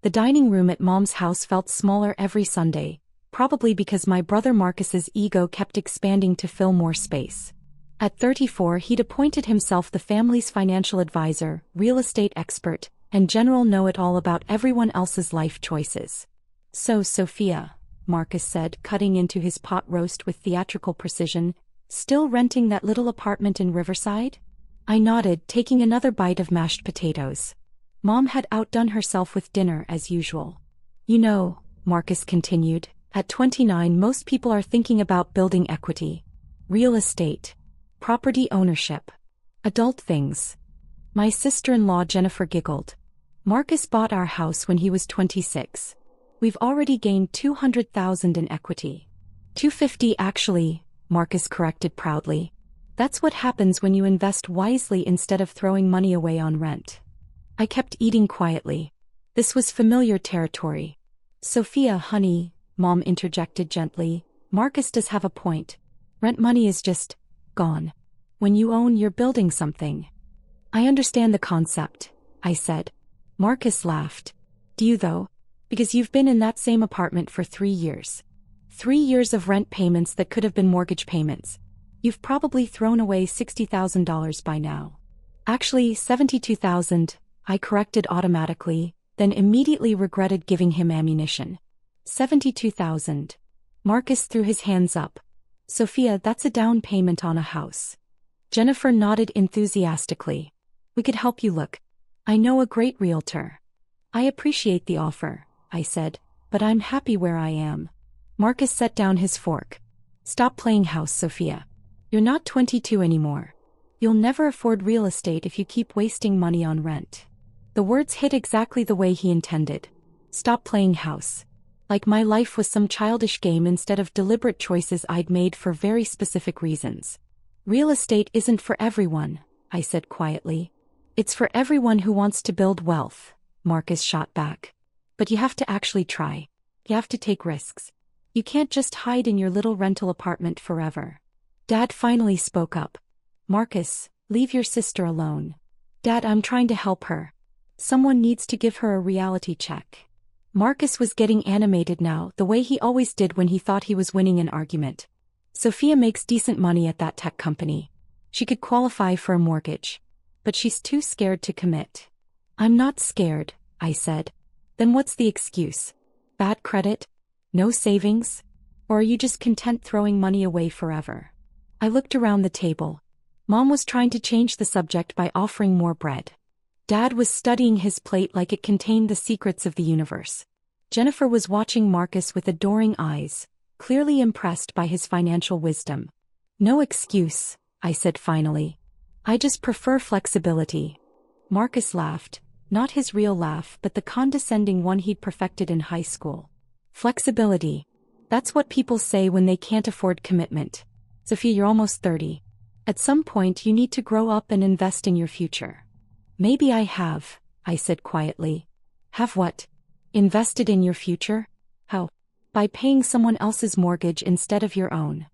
The dining room at Mom's house felt smaller every Sunday, probably because my brother Marcus's ego kept expanding to fill more space. At 34, he'd appointed himself the family's financial advisor, real estate expert, and general know-it-all about everyone else's life choices. "So, Sophia," Marcus said, cutting into his pot roast with theatrical precision, "still renting that little apartment in Riverside?" I nodded, taking another bite of mashed potatoes. Mom had outdone herself with dinner as usual. "You know," Marcus continued, "at 29 most people are thinking about building equity. Real estate. Property ownership. Adult things." My sister-in-law Jennifer giggled. "Marcus bought our house when he was 26. We've already gained $200,000 in equity." "250 actually," Marcus corrected proudly. "That's what happens when you invest wisely instead of throwing money away on rent." I kept eating quietly. This was familiar territory. "Sophia, honey," Mom interjected gently, "Marcus does have a point. Rent money is just gone. When you own, you're building something." "I understand the concept," I said. Marcus laughed. "Do you though? Because you've been in that same apartment for 3 years. 3 years of rent payments that could have been mortgage payments. You've probably thrown away $60,000 by now." "Actually, 72,000, I corrected automatically, then immediately regretted giving him ammunition. 72,000. Marcus threw his hands up. "Sophia, that's a down payment on a house." Jennifer nodded enthusiastically. "We could help you look. I know a great realtor." "I appreciate the offer," I said, "but I'm happy where I am." Marcus set down his fork. "Stop playing house, Sophia. You're not 22 anymore. You'll never afford real estate if you keep wasting money on rent." The words hit exactly the way he intended. Stop playing house. Like my life was some childish game instead of deliberate choices I'd made for very specific reasons. "Real estate isn't for everyone," I said quietly. "It's for everyone who wants to build wealth," Marcus shot back. "But you have to actually try. You have to take risks. You can't just hide in your little rental apartment forever." Dad finally spoke up. "Marcus, leave your sister alone." "Dad, I'm trying to help her. Someone needs to give her a reality check." Marcus was getting animated now, the way he always did when he thought he was winning an argument. "Sophia makes decent money at that tech company. She could qualify for a mortgage. But she's too scared to commit." "I'm not scared," I said. "Then what's the excuse? Bad credit? No savings? Or are you just content throwing money away forever?" I looked around the table. Mom was trying to change the subject by offering more bread. Dad was studying his plate like it contained the secrets of the universe. Jennifer was watching Marcus with adoring eyes, clearly impressed by his financial wisdom. "No excuse," I said finally. "I just prefer flexibility." Marcus laughed, not his real laugh but the condescending one he'd perfected in high school. "Flexibility. That's what people say when they can't afford commitment. Sophia, you're almost 30. At some point you need to grow up and invest in your future." "Maybe I have," I said quietly. "Have what? Invested in your future? How?" "By paying someone else's mortgage instead of your own."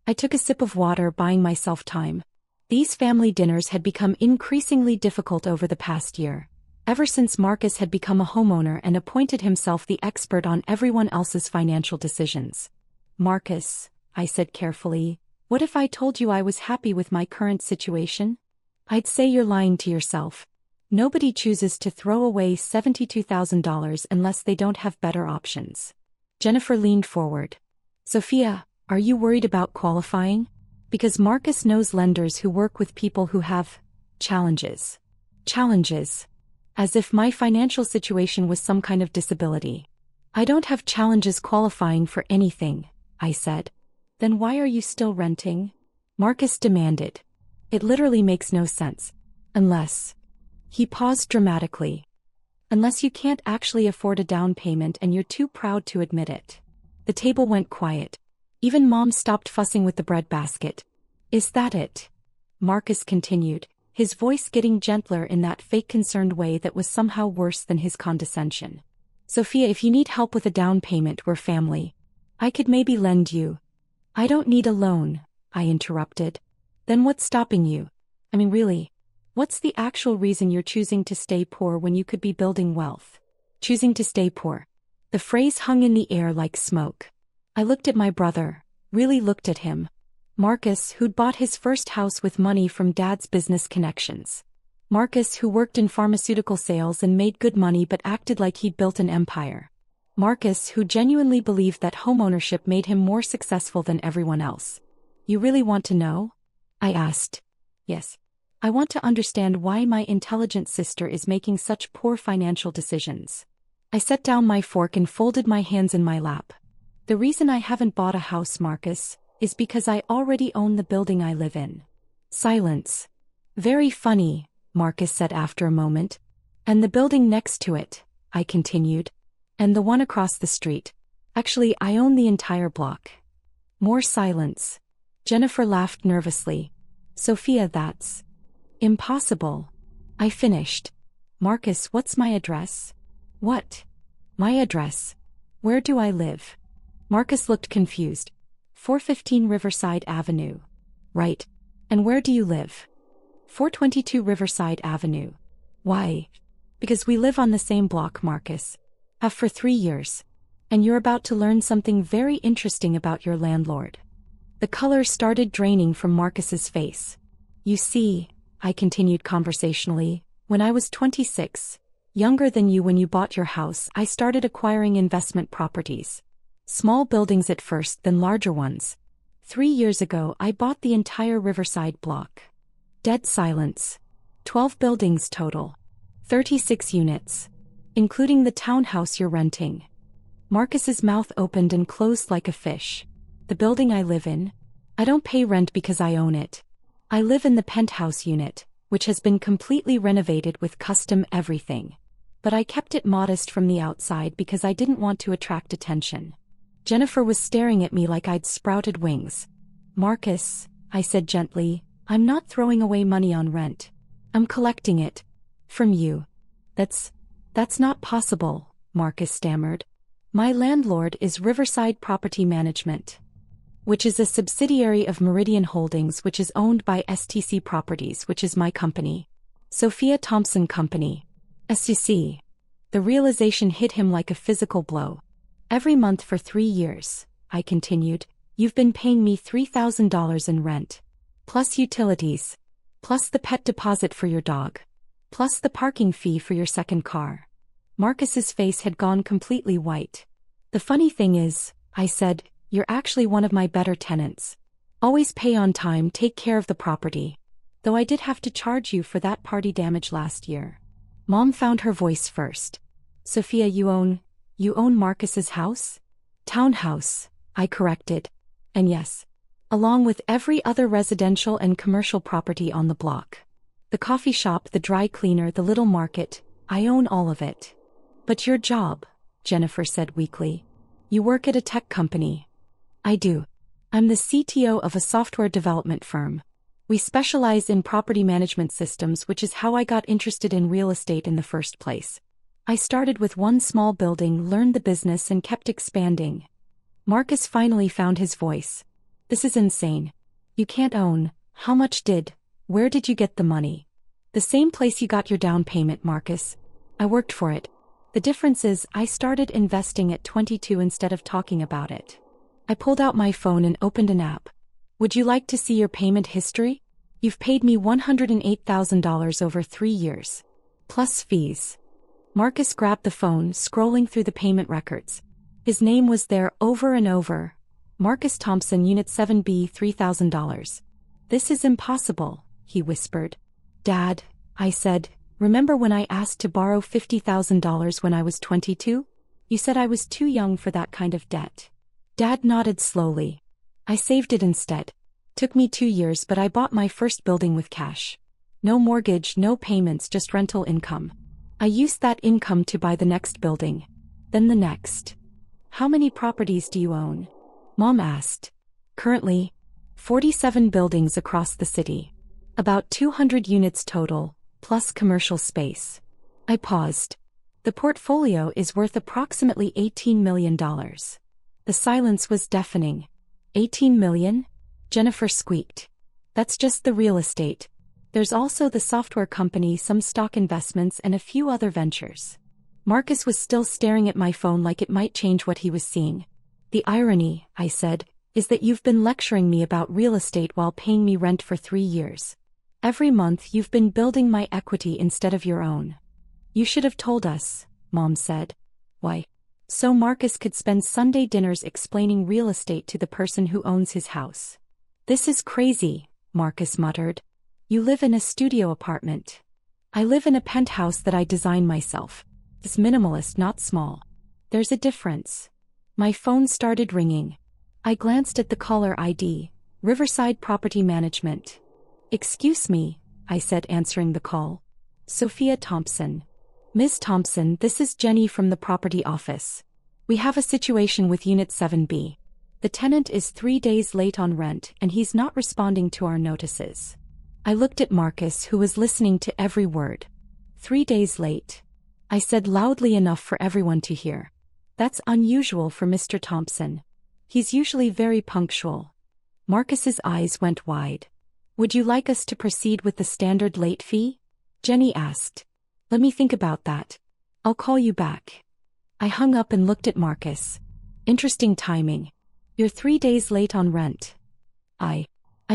I took a sip of water, buying myself time. These family dinners had become increasingly difficult over the past year, ever since Marcus had become a homeowner and appointed himself the expert on everyone else's financial decisions. "Marcus," I said carefully, "what if I told you I was happy with my current situation?" "I'd say you're lying to yourself. Nobody chooses to throw away $72,000 unless they don't have better options." Jennifer leaned forward. "Sophia, are you worried about qualifying? Because Marcus knows lenders who work with people who have challenges." "Challenges?" As if my financial situation was some kind of disability. "I don't have challenges qualifying for anything," I said. "Then why are you still renting?" Marcus demanded. "It literally makes no sense. Unless..." He paused dramatically. "Unless you can't actually afford a down payment and you're too proud to admit it." The table went quiet. Even Mom stopped fussing with the bread basket. "Is that it?" Marcus continued, his voice getting gentler in that fake concerned way that was somehow worse than his condescension. "Sophia, if you need help with a down payment, we're family. I could maybe lend you." "I don't need a loan," I interrupted. "Then what's stopping you? I mean really, what's the actual reason you're choosing to stay poor when you could be building wealth?" choosing to stay poor. The phrase hung in the air like smoke. I looked at my brother, really looked at him. Marcus, who'd bought his first house with money from Dad's business connections. Marcus, who worked in pharmaceutical sales and made good money but acted like he'd built an empire. Marcus, who genuinely believed that homeownership made him more successful than everyone else. You really want to know? I asked. Yes. I want to understand why my intelligent sister is making such poor financial decisions. I set down my fork and folded my hands in my lap. The reason I haven't bought a house, Marcus, is because I already own the building I live in. Silence. Very funny, Marcus said after a moment. And the building next to it, I continued. And the one across the street. Actually, I own the entire block. More silence. Jennifer laughed nervously. Sophia, that's impossible. I finished. Marcus, what's my address? What? My address. Where do I live? Marcus looked confused. 415 Riverside Avenue. Right. And where do you live? 422 Riverside Avenue. Why? Because we live on the same block, Marcus. Have for 3 years. And you're about to learn something very interesting about your landlord. The color started draining from Marcus's face. You see, I continued conversationally, when I was 26, younger than you when you bought your house, I started acquiring investment properties. Small buildings at first, then larger ones. 3 years ago, I bought the entire Riverside block. Dead silence. 12 buildings total. 36 units. Including the townhouse you're renting. Marcus's mouth opened and closed like a fish. The building I live in? I don't pay rent because I own it. I live in the penthouse unit, which has been completely renovated with custom everything. But I kept it modest from the outside because I didn't want to attract attention. Jennifer was staring at me like I'd sprouted wings. Marcus, I said gently, I'm not throwing away money on rent. I'm collecting it. From you. That's not possible, Marcus stammered. My landlord is Riverside Property Management, which is a subsidiary of Meridian Holdings, which is owned by STC Properties, which is my company. Sophia Thompson Company. STC. The realization hit him like a physical blow. Every month for 3 years, I continued, you've been paying me $3,000 in rent. Plus utilities. Plus the pet deposit for your dog. Plus the parking fee for your second car. Marcus's face had gone completely white. The funny thing is, I said, you're actually one of my better tenants. Always pay on time, take care of the property. Though I did have to charge you for that party damage last year. Mom found her voice first. Sophia, you own Marcus's house? Townhouse, I corrected. And yes, along with every other residential and commercial property on the block. The coffee shop, the dry cleaner, the little market, I own all of it. But your job, Jennifer said weakly. You work at a tech company. I do. I'm the CTO of a software development firm. We specialize in property management systems, which is how I got interested in real estate in the first place. I started with one small building, learned the business, and kept expanding. Marcus finally found his voice. This is insane. You can't own. How much where did you get the money? The same place you got your down payment, Marcus. I worked for it. The difference is, I started investing at 22 instead of talking about it. I pulled out my phone and opened an app. Would you like to see your payment history? You've paid me $108,000 over 3 years. Plus fees. Marcus grabbed the phone, scrolling through the payment records. His name was there over and over. Marcus Thompson, Unit 7B, $3,000. This is impossible, he whispered. Dad, I said, remember when I asked to borrow $50,000 when I was 22? You said I was too young for that kind of debt. Dad nodded slowly. I saved it instead. Took me 2 years, but I bought my first building with cash. No mortgage, no payments, just rental income. I used that income to buy the next building. Then the next. How many properties do you own? Mom asked. Currently, 47 buildings across the city. About 200 units total, plus commercial space. I paused. The portfolio is worth approximately $18 million. The silence was deafening. 18 million? Jennifer squeaked. That's just the real estate. There's also the software company, some stock investments, and a few other ventures. Marcus was still staring at my phone like it might change what he was seeing. The irony, I said, is that you've been lecturing me about real estate while paying me rent for 3 years. Every month you've been building my equity instead of your own. You should have told us, Mom said. Why? So Marcus could spend Sunday dinners explaining real estate to the person who owns his house. This is crazy, Marcus muttered. You live in a studio apartment. I live in a penthouse that I design myself. It's minimalist, not small. There's a difference. My phone started ringing. I glanced at the caller ID, Riverside Property Management. Excuse me, I said, answering the call. Sophia Thompson. Ms. Thompson, this is Jenny from the property office. We have a situation with Unit 7B. The tenant is 3 days late on rent and he's not responding to our notices. I looked at Marcus, who was listening to every word. 3 days late. I said loudly enough for everyone to hear. That's unusual for Mr. Thompson. He's usually very punctual. Marcus's eyes went wide. Would you like us to proceed with the standard late fee? Jenny asked. Let me think about that. I'll call you back. I hung up and looked at Marcus. Interesting timing. You're 3 days late on rent. I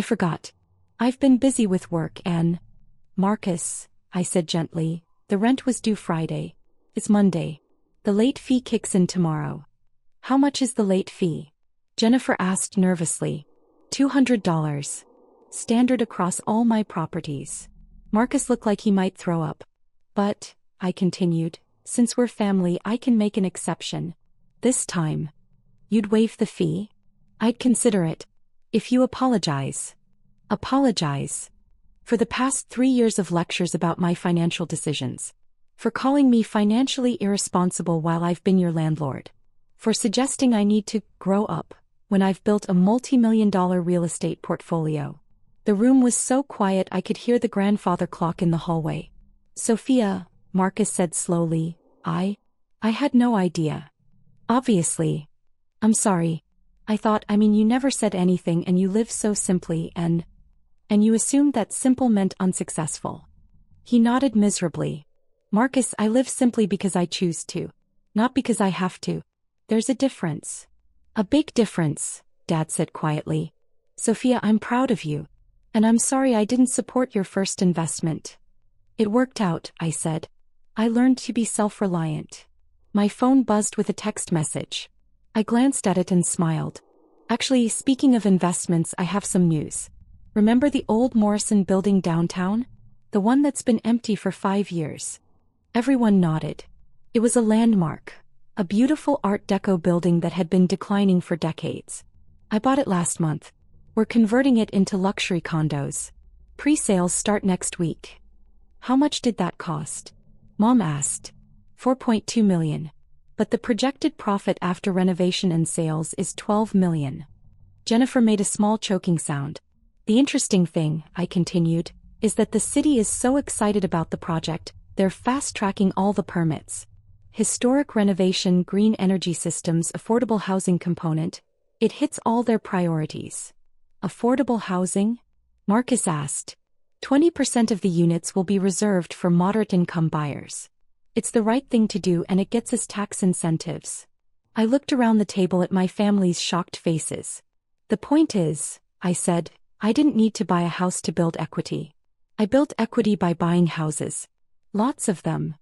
forgot. I've been busy with work and... Marcus, I said gently, the rent was due Friday. It's Monday. The late fee kicks in tomorrow. How much is the late fee? Jennifer asked nervously. $200. Standard across all my properties. Marcus looked like he might throw up. But, I continued, since we're family, I can make an exception. This time. You'd waive the fee? I'd consider it. If you apologize. Apologize. For the past 3 years of lectures about my financial decisions. For calling me financially irresponsible while I've been your landlord. For suggesting I need to grow up when I've built a multi-million-dollar real estate portfolio. The room was so quiet I could hear the grandfather clock in the hallway. Sophia, Marcus said slowly, I had no idea. Obviously. I'm sorry. I mean you never said anything and you live so simply and you assumed that simple meant unsuccessful. He nodded miserably. Marcus, I live simply because I choose to. Not because I have to. There's a difference. A big difference, Dad said quietly. Sophia, I'm proud of you. And I'm sorry I didn't support your first investment. It worked out, I said. I learned to be self-reliant. My phone buzzed with a text message. I glanced at it and smiled. Actually, speaking of investments, I have some news. Remember the old Morrison building downtown? The one that's been empty for 5 years. Everyone nodded. It was a landmark. A beautiful Art Deco building that had been declining for decades. I bought it last month. We're converting it into luxury condos. Pre-sales start next week. How much did that cost? Mom asked. $4.2 million. But the projected profit after renovation and sales is $12 million. Jennifer made a small choking sound. The interesting thing, I continued, is that the city is so excited about the project, they're fast-tracking all the permits. Historic renovation, green energy systems, affordable housing component, it hits all their priorities. Affordable housing? Marcus asked. 20% of the units will be reserved for moderate-income buyers. It's the right thing to do and it gets us tax incentives. I looked around the table at my family's shocked faces. The point is, I said, I didn't need to buy a house to build equity. I built equity by buying houses. Lots of them.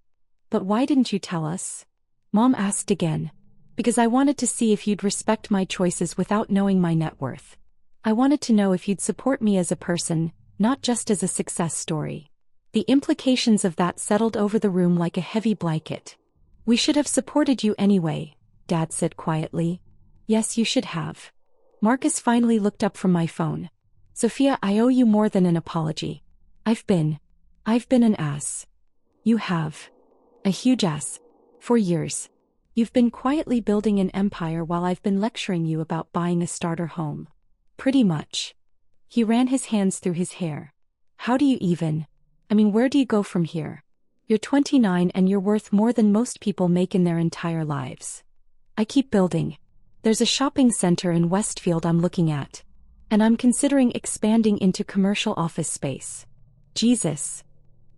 But why didn't you tell us? Mom asked again. Because I wanted to see if you'd respect my choices without knowing my net worth. I wanted to know if you'd support me as a person, not just as a success story. The implications of that settled over the room like a heavy blanket. We should have supported you anyway, Dad said quietly. Yes, you should have. Marcus finally looked up from my phone. Sophia, I owe you more than an apology. I've been an ass. You have. A huge ass. For years. You've been quietly building an empire while I've been lecturing you about buying a starter home. Pretty much. He ran his hands through his hair. How do you even? Where do you go from here? You're 29 and you're worth more than most people make in their entire lives. I keep building. There's a shopping center in Westfield I'm looking at. And I'm considering expanding into commercial office space. Jesus.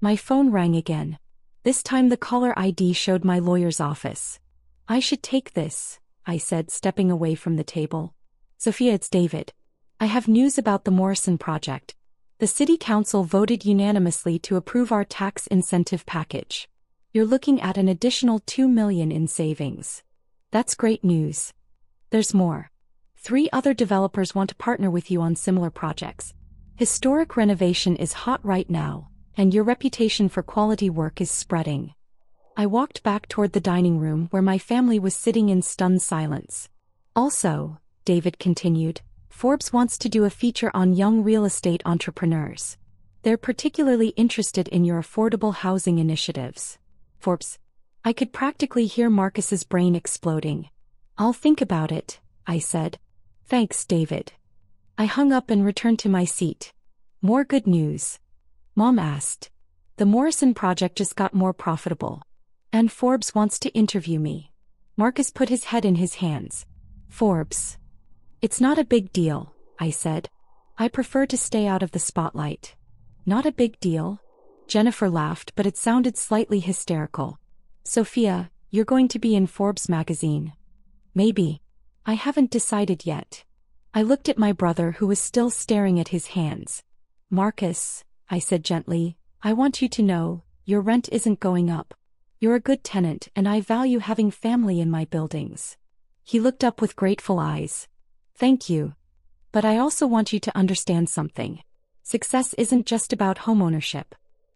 My phone rang again. This time the caller ID showed my lawyer's office. I should take this, I said, stepping away from the table. Sophia, it's David. I have news about the Morrison project. The city council voted unanimously to approve our tax incentive package. You're looking at an additional $2 million in savings. That's great news. There's more. 3 other developers want to partner with you on similar projects. Historic renovation is hot right now, and your reputation for quality work is spreading. I walked back toward the dining room where my family was sitting in stunned silence. Also, David continued, Forbes wants to do a feature on young real estate entrepreneurs. They're particularly interested in your affordable housing initiatives. Forbes. I could practically hear Marcus's brain exploding. I'll think about it, I said. Thanks, David. I hung up and returned to my seat. More good news. Mom asked. The Morrison project just got more profitable. And Forbes wants to interview me. Marcus put his head in his hands. Forbes. It's not a big deal, I said. I prefer to stay out of the spotlight. Not a big deal? Jennifer laughed, but it sounded slightly hysterical. Sophia, you're going to be in Forbes magazine. Maybe. I haven't decided yet. I looked at my brother, who was still staring at his hands. Marcus, I said gently, I want you to know, your rent isn't going up. You're a good tenant and I value having family in my buildings. He looked up with grateful eyes. Thank you. But I also want you to understand something. Success isn't just about homeownership.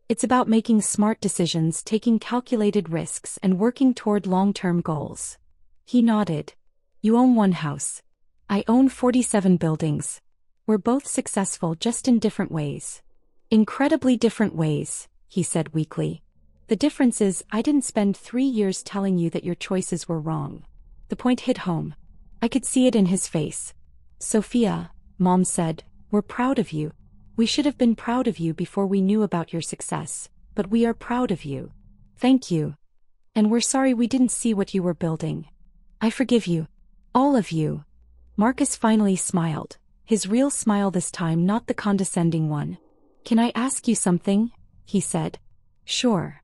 It's about making smart decisions, taking calculated risks, and working toward long-term goals. He nodded. You own one house. I own 47 buildings. We're both successful, just in different ways. Incredibly different ways, he said weakly. The difference is, I didn't spend 3 years telling you that your choices were wrong. The point hit home. I could see it in his face. Sophia, Mom said, we're proud of you. We should have been proud of you before we knew about your success, but we are proud of you. Thank you. And we're sorry we didn't see what you were building. I forgive you. All of you. Marcus finally smiled, his real smile this time, not the condescending one. Can I ask you something? He said. Sure.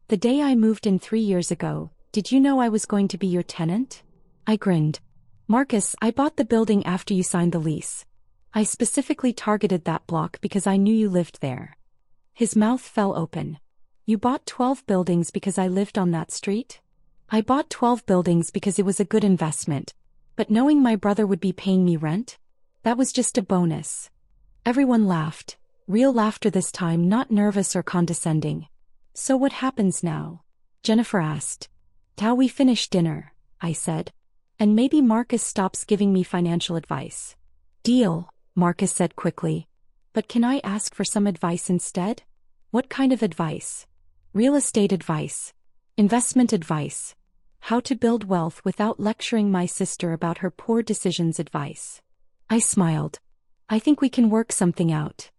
The day I moved in 3 years ago, did you know I was going to be your tenant? I grinned. Marcus, I bought the building after you signed the lease. I specifically targeted that block because I knew you lived there. His mouth fell open. You bought 12 buildings because I lived on that street? I bought 12 buildings because it was a good investment. But knowing my brother would be paying me rent? That was just a bonus. Everyone laughed. Real laughter this time, not nervous or condescending. So what happens now? Jennifer asked. How we finish dinner, I said. And maybe Marcus stops giving me financial advice. Deal, Marcus said quickly. But can I ask for some advice instead? What kind of advice? Real estate advice. Investment advice. How to build wealth without lecturing my sister about her poor decisions advice. I smiled. I think we can work something out.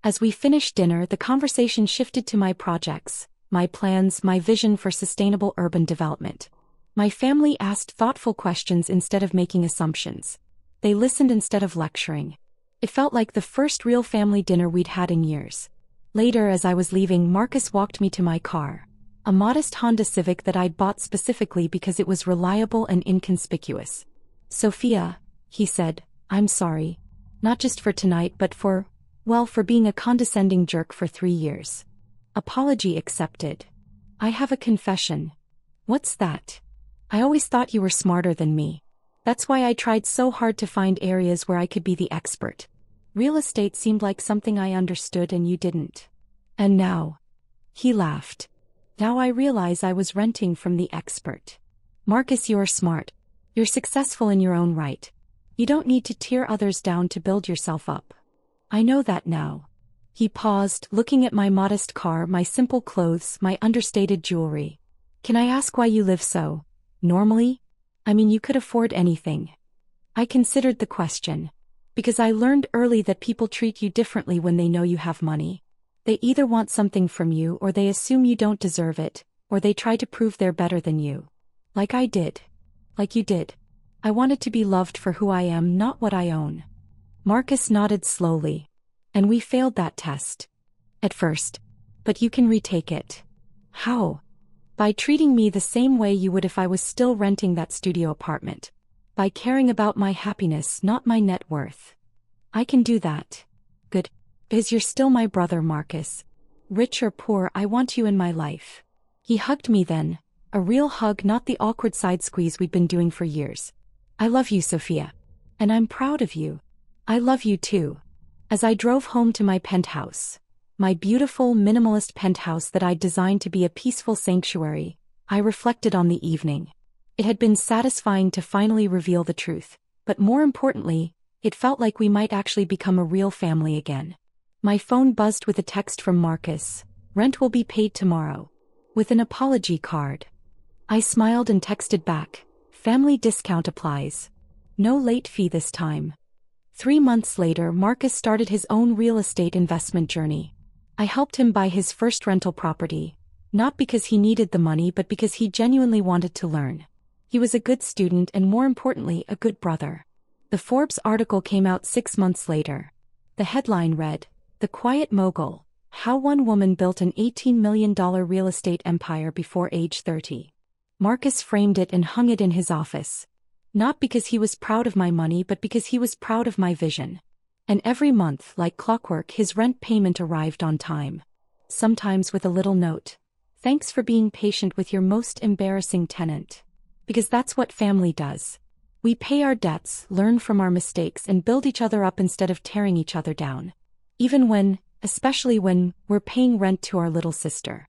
As we finished dinner, the conversation shifted to my projects, my plans, my vision for sustainable urban development. My family asked thoughtful questions instead of making assumptions. They listened instead of lecturing. It felt like the first real family dinner we'd had in years. Later, as I was leaving, Marcus walked me to my car. A modest Honda Civic that I'd bought specifically because it was reliable and inconspicuous. Sophia, he said, I'm sorry. Not just for tonight but for being a condescending jerk for 3 years. Apology accepted. I have a confession. What's that? I always thought you were smarter than me. That's why I tried so hard to find areas where I could be the expert. Real estate seemed like something I understood and you didn't. And now. He laughed. Now I realize I was renting from the expert. Marcus, you're smart. You're successful in your own right. You don't need to tear others down to build yourself up. I know that now. He paused, looking at my modest car, my simple clothes, my understated jewelry. Can I ask why you live so normally? I mean, you could afford anything. I considered the question. Because I learned early that people treat you differently when they know you have money. They either want something from you or they assume you don't deserve it, or they try to prove they're better than you. Like I did. Like you did. I wanted to be loved for who I am, not what I own. Marcus nodded slowly. And we failed that test. At first. But you can retake it. How? By treating me the same way you would if I was still renting that studio apartment. By caring about my happiness, not my net worth. I can do that. Good. Because you're still my brother, Marcus. Rich or poor, I want you in my life. He hugged me then. A real hug, not the awkward side squeeze we'd been doing for years. I love you, Sophia. And I'm proud of you. I love you too. As I drove home to my penthouse, my beautiful minimalist penthouse that I'd designed to be a peaceful sanctuary, I reflected on the evening. It had been satisfying to finally reveal the truth, but more importantly, it felt like we might actually become a real family again. My phone buzzed with a text from Marcus. Rent will be paid tomorrow. With an apology card. I smiled and texted back. Family discount applies. No late fee this time. 3 months later, Marcus started his own real estate investment journey. I helped him buy his first rental property, not because he needed the money but because he genuinely wanted to learn. He was a good student and, more importantly, a good brother. The Forbes article came out 6 months later. The headline read, "The Quiet Mogul: How One Woman Built an $18 million Real Estate Empire Before Age 30. Marcus framed it and hung it in his office. Not because he was proud of my money but because he was proud of my vision. And every month, like clockwork, his rent payment arrived on time. Sometimes with a little note. Thanks for being patient with your most embarrassing tenant. Because that's what family does. We pay our debts, learn from our mistakes, and build each other up instead of tearing each other down. Even when, especially when, we're paying rent to our little sister.